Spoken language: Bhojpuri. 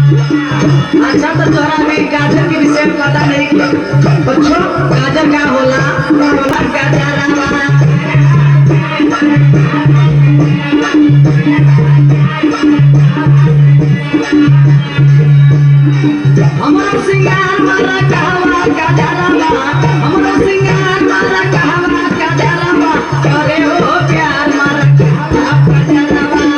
अच्छा तो तोहरा अभी गाजर के विषय में पता नहीं बच्चों गाजर क्या होला गाजरवा हमरो सिंगार वाला कहवा गाजरवा हमरो सिंगार वाला कहवा गाजरवा करे हो प्यार मारा कहवा गाजरवा